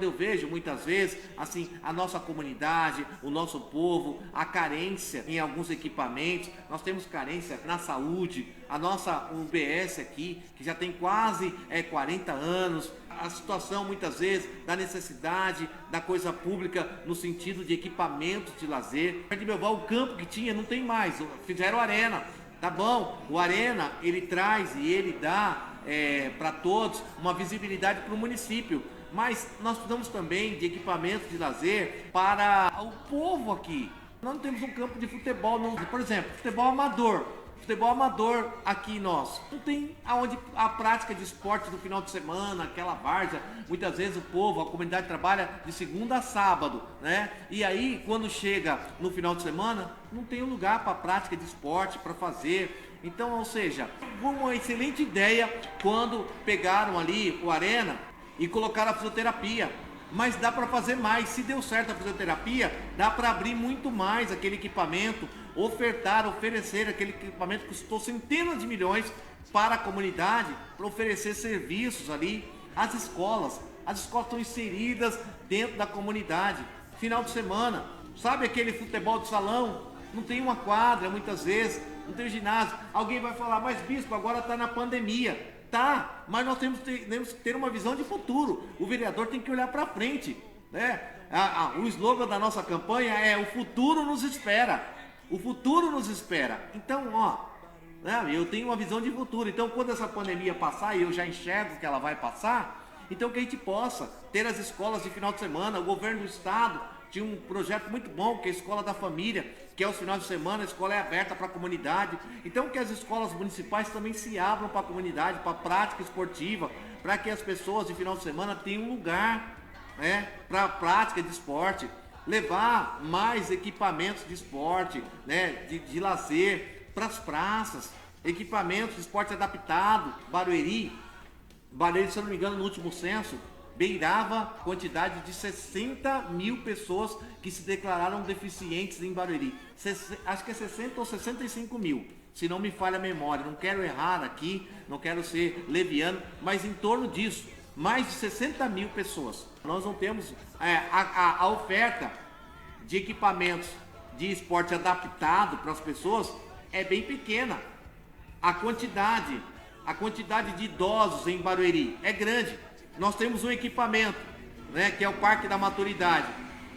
Eu vejo muitas vezes, assim, a nossa comunidade, o nosso povo, a carência em alguns equipamentos. Nós temos carência na saúde, a nossa UBS aqui, que já tem quase 40 anos. A situação muitas vezes da necessidade da coisa pública no sentido de equipamentos de lazer. De Belval, o campo que tinha não tem mais, fizeram arena. Tá bom, o Arena ele traz e ele dá para todos uma visibilidade para o município. Mas nós precisamos também de equipamentos de lazer para o povo aqui. Nós não temos um campo de futebol, não. Por exemplo, futebol amador. Futebol amador aqui nós. Não tem aonde a prática de esporte no final de semana, aquela várzea. Muitas vezes o povo, a comunidade trabalha de segunda a sábado, né? E aí, quando chega no final de semana, não tem um lugar para prática de esporte, para fazer. Então, ou seja, foi uma excelente ideia quando pegaram ali o Arena e colocaram a fisioterapia, mas dá para fazer mais. Se deu certo a fisioterapia, dá para abrir muito mais aquele equipamento, oferecer aquele equipamento que custou centenas de milhões para a comunidade, para oferecer serviços ali. As escolas estão inseridas dentro da comunidade. Final de semana, sabe aquele futebol de salão? Não tem uma quadra muitas vezes, não tem ginásio. Alguém vai falar, mas bispo, agora está na pandemia. Tá, mas nós temos que ter uma visão de futuro. O vereador tem que olhar para frente, né? O slogan da nossa campanha é: o futuro nos espera. O futuro nos espera. Então, né, eu tenho uma visão de futuro. Então, quando essa pandemia passar, e eu já enxergo que ela vai passar, então que a gente possa ter as escolas de final de semana. O governo do estado tinha um projeto muito bom, que é a Escola da Família, que é os finais de semana, a escola é aberta para a comunidade. Então que as escolas municipais também se abram para a comunidade, para a prática esportiva, para que as pessoas de final de semana tenham um lugar, né, para a prática de esporte. Levar mais equipamentos de esporte, né, de lazer para as praças, equipamentos de esporte adaptado. Barueri, se eu não me engano, no último censo, beirava quantidade de 60 mil pessoas que se declararam deficientes em Barueri. Acho que é 60 ou 65 mil, se não me falha a memória. Não quero errar aqui, não quero ser leviano, mas em torno disso, mais de 60 mil pessoas. Nós não temos a oferta de equipamentos de esporte adaptado para as pessoas é bem pequena. A quantidade de idosos em Barueri é grande. Nós temos um equipamento, né, que é o Parque da Maturidade,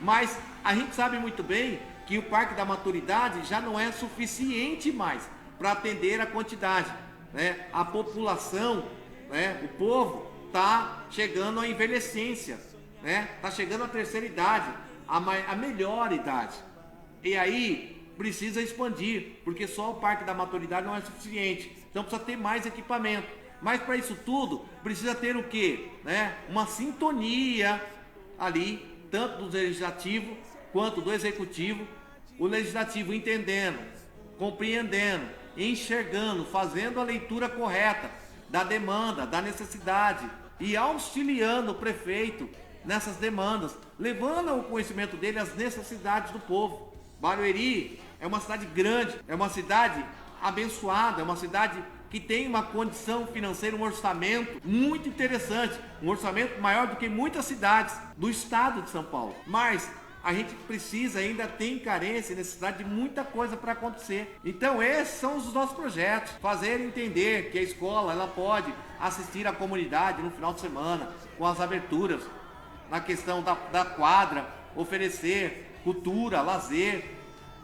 mas a gente sabe muito bem que o Parque da Maturidade já não é suficiente mais para atender a quantidade, né? A população, né, o povo está chegando à envelhecência, né? Está chegando à terceira idade, a melhor idade, e aí precisa expandir, porque só o Parque da Maturidade não é suficiente, então precisa ter mais equipamento. Mas para isso tudo, precisa ter o quê? Né? Uma sintonia ali, tanto do legislativo quanto do executivo. O legislativo entendendo, compreendendo, enxergando, fazendo a leitura correta da demanda, da necessidade e auxiliando o prefeito nessas demandas, levando ao conhecimento dele as necessidades do povo. Barueri é uma cidade grande, é uma cidade abençoada, é uma cidade que tem uma condição financeira, um orçamento muito interessante, um orçamento maior do que muitas cidades do estado de São Paulo. Mas a gente precisa, ainda tem carência e necessidade de muita coisa para acontecer. Então esses são os nossos projetos, fazer entender que a escola ela pode assistir a comunidade no final de semana, com as aberturas, na questão da quadra, oferecer cultura, lazer,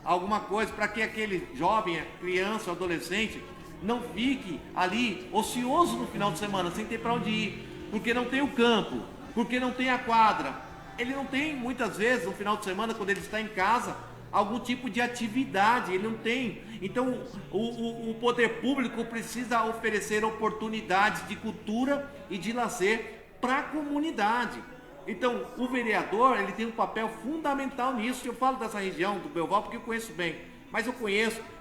alguma coisa para que aquele jovem, criança ou adolescente não fique ali ocioso no final de semana, sem ter para onde ir, porque não tem o campo, porque não tem a quadra. Ele não tem, muitas vezes, no final de semana, quando ele está em casa, algum tipo de atividade, ele não tem. Então, o poder público precisa oferecer oportunidades de cultura e de lazer para a comunidade. Então, o vereador, ele tem um papel fundamental nisso. Eu falo dessa região do Belval porque eu conheço bem. Mas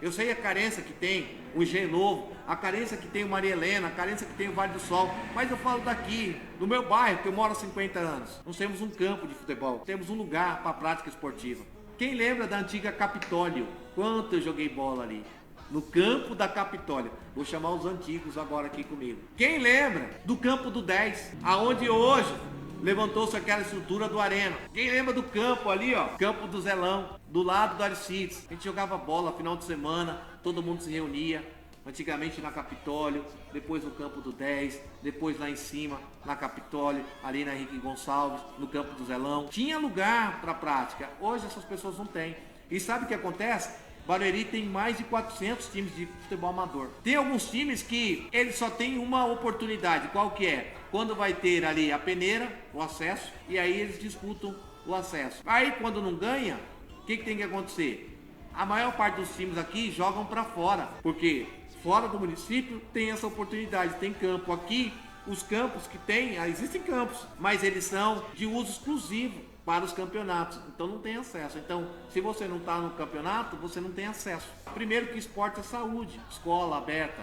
eu sei a carência que tem o Engenho Novo, a carência que tem o Maria Helena, a carência que tem o Vale do Sol. Mas eu falo daqui, do meu bairro, que eu moro há 50 anos. Nós temos um campo de futebol, temos um lugar para prática esportiva. Quem lembra da antiga Capitólio? Quanto eu joguei bola ali? No campo da Capitólio. Vou chamar os antigos agora aqui comigo. Quem lembra do campo do 10? Aonde hoje levantou-se aquela estrutura do Arena. Quem lembra do campo ali, ó? Campo do Zelão, do lado do Aristides. A gente jogava bola final de semana, todo mundo se reunia. Antigamente na Capitólio, depois no campo do 10, depois lá em cima na Capitólio, ali na Henrique Gonçalves, no campo do Zelão. Tinha lugar para prática. Hoje essas pessoas não têm. E sabe o que acontece? Barueri tem mais de 400 times de futebol amador. Tem alguns times que eles só têm uma oportunidade. Qual que é? Quando vai ter ali a peneira, o acesso, e aí eles disputam o acesso. Aí quando não ganha, o que tem que acontecer? A maior parte dos times aqui jogam para fora, porque fora do município tem essa oportunidade, tem campo. Aqui, os campos que tem, existem campos, mas eles são de uso exclusivo para os campeonatos, então não tem acesso. Então, se você não está no campeonato, você não tem acesso. Primeiro que esporte é saúde, escola aberta,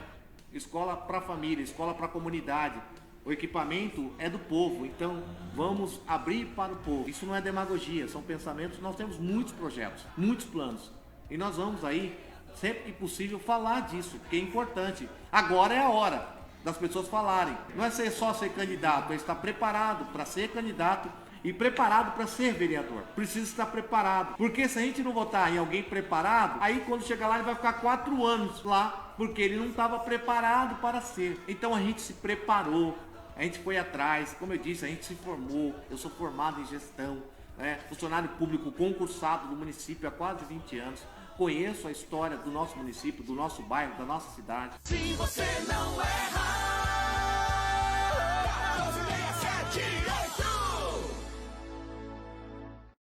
escola para a família, escola para a comunidade. O equipamento é do povo, então vamos abrir para o povo. Isso não é demagogia, são pensamentos. Nós temos muitos projetos, muitos planos, e nós vamos aí, sempre que possível, falar disso, que é importante. Agora é a hora das pessoas falarem. Não é só ser candidato, é estar preparado para ser candidato e preparado para ser vereador. Precisa estar preparado, porque se a gente não votar em alguém preparado, aí quando chegar lá ele vai ficar 4 anos lá, porque ele não estava preparado para ser. Então a gente se preparou, a gente foi atrás, como eu disse, a gente se formou. Eu sou formado em gestão, funcionário público concursado do município há quase 20 anos. Conheço a história do nosso município, do nosso bairro, da nossa cidade. Se você não errar